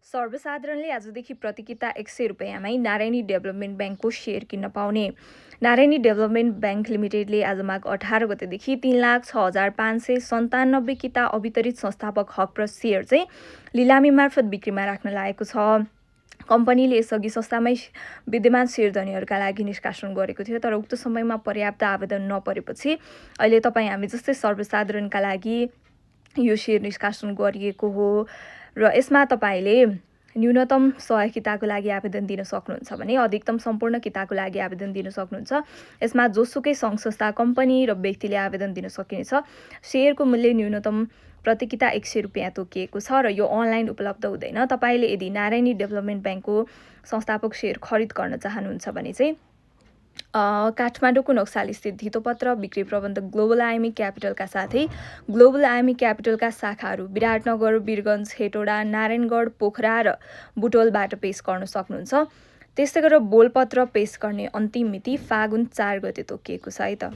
सर्वसाधारणले आजदेखि प्रति किता 100 रुपियाँमै नारायणी डेभलपमेन्ट ब्याङ्कको सेयर किन्न पाउने। नारायणी डेभलपमेन्ट ब्याङ्क लिमिटेडले आज माघ 18 गतेदेखि 3,06,597 किता अवितरित संस्थापक हक र सेयर चाहिँ लिलामी मार्फत बिक्रीमा राख्न लागेको छ। कम्पनीले यसअघि संस्थामै विद्यमान सेयरधनीहरूका लागि निष्कासन गरेको थियो, तर उक्त समयमा पर्याप्त आवेदन नपरेपछि अहिले तपाईँ हामी जस्तै सर्वसाधारणका लागि यो सेयर निष्कासन गरिएको हो र यसमा तपाईँले न्यूनतम 100 किताको लागि आवेदन दिन सक्नुहुन्छ भने अधिकतम सम्पूर्ण किताको लागि आवेदन दिन सक्नुहुन्छ। यसमा जोसुकै सङ्घ संस्था, कम्पनी र व्यक्तिले आवेदन दिन सकिनेछ। सेयरको मूल्य न्यूनतम प्रति किता 100 रुपियाँ तोकिएको छ र यो अनलाइन उपलब्ध हुँदैन। तपाईँले यदि नारायणी डेभलपमेन्ट ब्याङ्कको संस्थापक सेयर खरिद गर्न चाहनुहुन्छ भने चाहिँ काठमाडौँको नक्साल स्थित धितोपत्र बिक्री प्रबन्धक ग्लोबल आइएमई क्यापिटलका साथै ग्लोबल आइएमई क्यापिटलका शाखाहरू विराटनगर, वीरगञ्ज, हेटौडा, नारायणगढ, पोखरा र बुटवलबाट पेश गर्न सक्नुहुन्छ। त्यस्तै गरेर बोलपत्र पेश गर्ने अन्तिम मिति फागुन 4 गते तोकिएको छ है त।